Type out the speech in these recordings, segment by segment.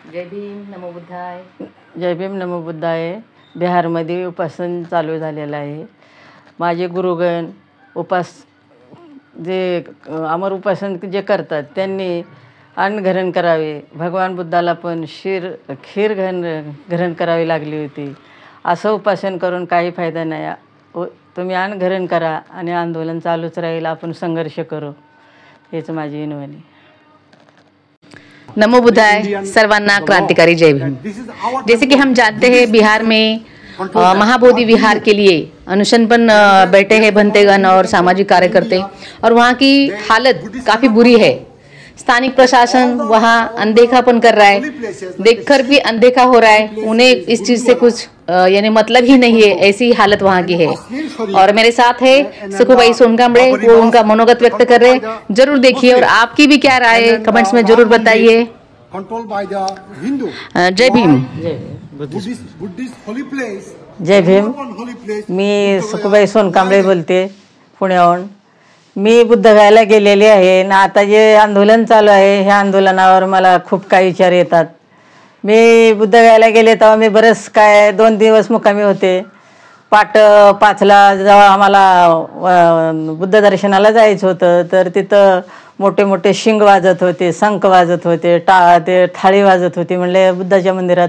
जय भीम नमो बुद्धाय. जय भीम नमो बुद्धाय. बिहारमध्ये उपासन चालू झालेलं आहे. माझे गुरुगण जे अमर उपासन जे करतात त्यांनी अन्न ग्रहण करावे. भगवान बुद्धाला पण खीर ग्रहण करावी लागली होती. असं उपासन करून काही फायदा नाही. तुम्ही अन्न ग्रहण करा आणि आंदोलन चालूच राहील. आपण संघर्ष करू, हेच माझी विनवणी. नमो बुद्धाय. सर्वांना क्रांतिकारी जय भीम. जैसे कि हम जानते हैं बिहार में महाबोधि विहार के लिए अनुशन पर बैठे हैं भंतेगण और सामाजिक कार्यकर्ते, और वहाँ की हालत काफ़ी बुरी है. स्थानिक प्रशासन वहाँ अनदेखापन कर रहा है, देखकर भी अनदेखा हो रहा है. उन्हें इस चीज़ से कुछ यानी मतलब ही नहीं है, ऐसी हालत वहाँ की है. और मेरे साथ है सुखूबाई सोनकांबळे, वो उनका मनोगत व्यक्त कर रहे हैं. जरूर देखिए और आपकी भी क्या राय है कमेंट्स में जरूर बताइए. जय भीम. जय भीम. मी सुखूबाई सोनकांबळे बोलते पुण्याहून. मी बुद्धगयाला गेलेली आहे ना. आता जे आंदोलन चालू आहे ह्या आंदोलनावर मला खूप काही विचार येतात. मी बुद्धगयाला गेले तेव्हा मी बरंच काय 2 दिवस मुक्कामी होते. 5:05ला जेव्हा आम्हाला बुद्ध दर्शनाला जायचं होतं तर तिथं मोठे मोठे शिंग वाजत होते, शंख वाजत होते, ते थाळी वाजत होती. म्हणले बुद्धाच्या मंदिरात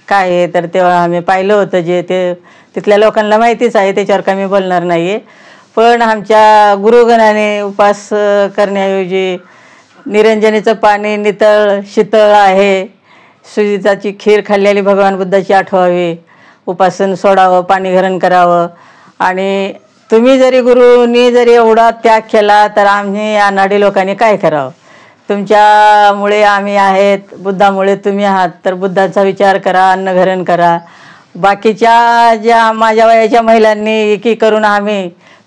काय आहे, तर तेव्हा आम्ही पाहिलं होतं. जे ते तिथल्या लोकांना माहितीच आहे, त्याच्यावर काही मी बोलणार नाही. पण आमच्या गुरुगणाने उपास करण्याऐवजी निरंजनीचं पाणी नितळ शीतळ आहे, सुजिताची खीर खाल्लेली भगवान बुद्धाची आठवावी, उपासन सोडावं, पाणी ग्रहण करावं. आणि तुम्ही जरी गुरुनी जरी एवढा त्याग केला तर आम्ही अनाडी लोकांनी काय करावं. तुमच्यामुळे आम्ही आहेत, बुद्धामुळे तुम्ही आहात, तर बुद्धाचा विचार करा, अन्न ग्रहण करा. बाकीच्या ज्या माझ्या वयाच्या महिलांनी एकी करून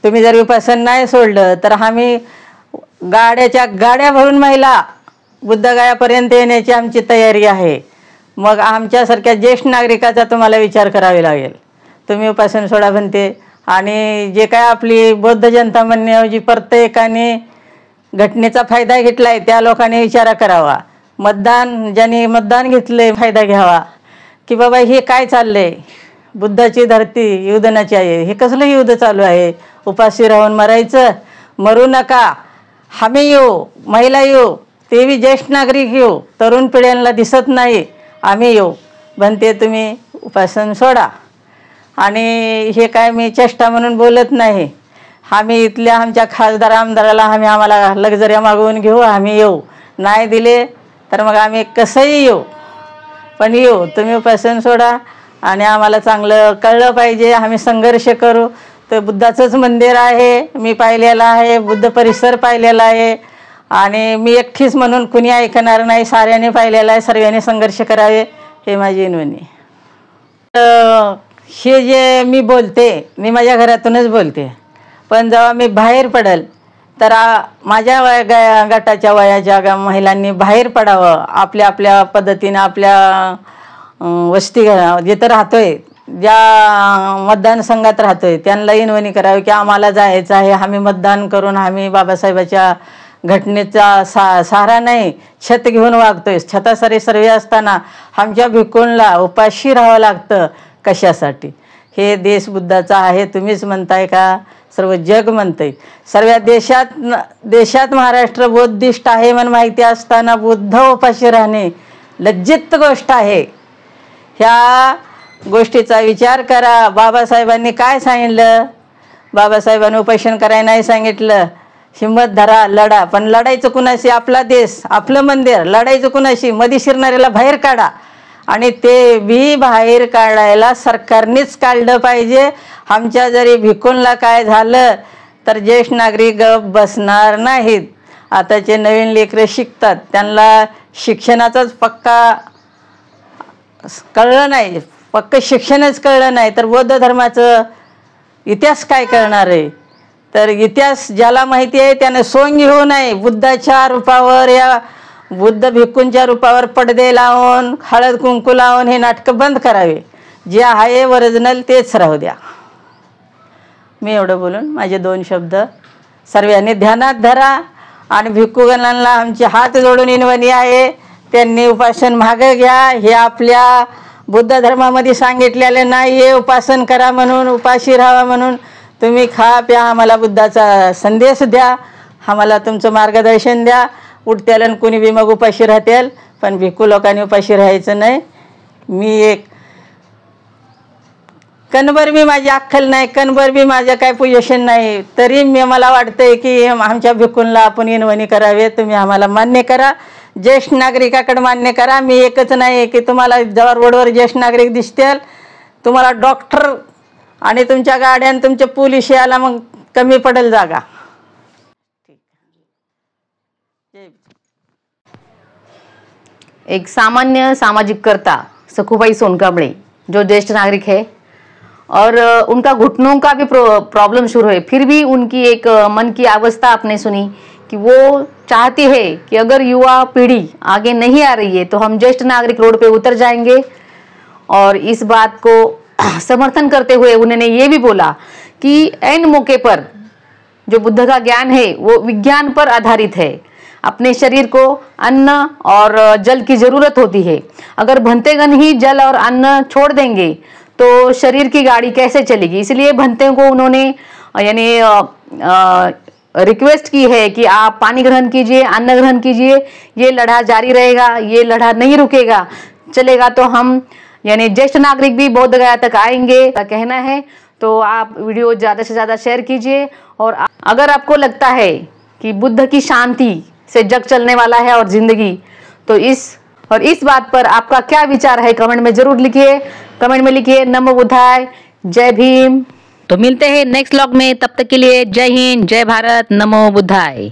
तुम्ही जर उपासन नाही सोडलं तर आम्ही गाड्या भरून महिला बुद्धगयापर्यंत येण्याची आमची तयारी आहे. मग आमच्यासारख्या ज्येष्ठ नागरिकाचा तुम्हाला विचार करावे लागेल. तुम्ही उपासन सोडा म्हणते. आणि जे काय आपली बौद्ध जनता म्हणण्याऐवजी प्रत्येकाने घटनेचा फायदा घेतला आहे त्या लोकांनी विचार करावा. ज्यांनी मतदान घेतले फायदा घ्यावा की बाबा हे काय चाललंय. बुद्धाची धरती युद्धनाची आहे, हे कसलं युद्ध चालू आहे. उपाशी राहून मरायचं, मरू नका. आम्ही येऊ, महिला येऊ, ते बी ज्येष्ठ नागरिक येऊ, तरुण पिढ्यांना दिसत नाही, आम्ही येऊ म्हणते. तुम्ही उपासन सोडा. आणि हे काय मी चेष्टा म्हणून बोलत नाही. आम्ही इथल्या आमच्या खासदार आमदाराला आम्हाला लक्झऱ्या मागवून घेऊ, आम्ही येऊ. नाही दिले तर मग आम्ही कसंही येऊ, पण येऊ. तुम्ही उपासन सोडा. आणि आम्हाला चांगलं कळलं पाहिजे, आम्ही संघर्ष करू. तर बुद्धाचंच मंदिर आहे, मी पाहिलेलं आहे, बुद्ध परिसर पाहिलेला आहे. आणि मी एकटीच म्हणून कुणी ऐकणार नाही, साऱ्याने पाहिलेलं आहे. सर्वांनी संघर्ष करावे, हे माझी विनवणी. हे जे मी बोलते, मी माझ्या घरातूनच बोलते. पण जेव्हा मी बाहेर पडेल तर माझ्या गटाच्या वयाच्या महिलांनी बाहेर पडावं. आपल्या आपल्या पद्धतीनं आपल्या वस्ती जिथं राहतोय, ज्या मतदानसंघात राहतोय त्यांना विनवणी करावी की आम्हाला जायचं आहे. आम्ही मतदान करून आम्ही बाबासाहेबाच्या घटनेचा सहारा नाही, छत घेऊन वागतोय. छतासारी सर्व असताना आमच्या भिक्खूंना उपाशी राहावं लागतं. कशासाठी. हे देश बुद्धाचा आहे, तुम्हीच म्हणताय का, सर्व जग म्हणतंय. सर्व देशात महाराष्ट्र बौद्धिस्ट आहे म्हणून माहिती असताना बुद्ध उपाशी राहणे लज्जित गोष्ट आहे. ह्या गोष्टीचा विचार करा. बाबासाहेबांनी काय सांगितलं. बाबासाहेबांनी उपोषण करायला नाही सांगितलं. हिंमत धरा, लढा. पण लढायचं कुणाशी. आपला देश, आपलं मंदिर. लढायचं कुणाशी. मधी शिरणाऱ्याला बाहेर काढा. आणि ते बी बाहेर काढायला सरकारनेच काढलं पाहिजे. आमच्या जरी भिक्खूंना काय झालं तर ज्येष्ठ नागरिक गप बसणार नाहीत. आताचे नवीन लेकरं शिकतात, त्यांना शिक्षणाचाच पक्का कळलं नाही, पक्क शिक्षणच कळलं नाही तर बौद्ध धर्माचं इतिहास काय कळणार आहे. तर इतिहास ज्याला माहिती आहे त्याने सोंग घेऊ नये. बुद्धाच्या रूपावर, या बुद्ध भिक्खूंच्या रूपावर पडदे लावून, हळद कुंकू लावून हे नाटकं बंद करावे. जे आहे ओरिजिनल तेच राहू द्या. मी एवढं बोलून माझे 2 शब्द सर्वांनी ध्यानात धरा. आणि भिक्खूगणांना आमचे हात जोडून विनवणी आहे, त्यांनी उपासन मागं घ्या. हे आपल्या बुद्ध धर्मामध्ये सांगितलेलं नाही आहे उपासन करा म्हणून, उपाशी राहा म्हणून. तुम्ही खा प्या, आम्हाला बुद्धाचा संदेश द्या, आम्हाला तुमचं मार्गदर्शन द्या. उठत्याला कोणी बी मग उपाशी राहतील, पण भिक्खू लोकांनी उपाशी राहायचं नाही. मी एक कणभर बी माझी अक्कल नाही, कणभर बी माझं काय पोझिशन नाही, तरी मला वाटतंय की आमच्या भिक्खूंना आपण इनवणी करावे. तुम्ही आम्हाला मान्य करा, ज्येष्ठ नागरिकाकडे मान्य करा. मी एकच नाही की तुम्हाला जेव्हा रोडवर ज्येष्ठ नागरिक दिसतील, तुम्हाला डॉक्टर आणि तुमच्या गाड्या आणि तुमचे पोलीस याला मग कमी पडेल जागा. एक सामान्य सामाजिक कर्ता सखूबाई सोनकांबळे जो ज्येष्ठ नागरिक है और उनका घुटनों का भी प्रॉब्लम शुरू है, फिर भी उनकी एक मन की अवस्था आपने सुनी कि वो चाहती है कि अगर युवा पीढ़ी आगे नहीं आ रही है तो हम ज्येष्ठ नागरिक रोड पे उतर जाएंगे. और इस बात को समर्थन करते हुए उन्होंने ये भी बोला कि ऐन मौके पर जो बुद्ध का ज्ञान है वो विज्ञान पर आधारित है. अपने शरीर को अन्न और जल की जरूरत होती है. अगर भंतेगण ही जल और अन्न छोड़ देंगे तो शरीर की गाड़ी कैसे चलेगी. इसलिए भंते को उन्होंने यानी रिक्वेस्ट की है कि आप पानी ग्रहण कीजिए, अन्न ग्रहण कीजिए, ये लड़ा जारी रहेगा, ये लड़ा नहीं रुकेगा. चलेगा तो हम यानी ज्येष्ठ नागरिक भी बौद्ध गया तक आएंगे कहना है. तो आप वीडियो ज़्यादा से ज़्यादा शेयर कीजिए. और अगर आपको लगता है कि बुद्ध की शांति से जग चलने वाला है और जिंदगी, तो इस बात पर आपका क्या विचार है कमेंट में जरूर लिखिए. कमेंट में लिखिए नमो बुद्धाय, जय भीम. तो मिलते हैं नेक्स्ट व्लॉग में, तब तक के लिए जय हिंद, जय भारत, नमो बुद्धाय.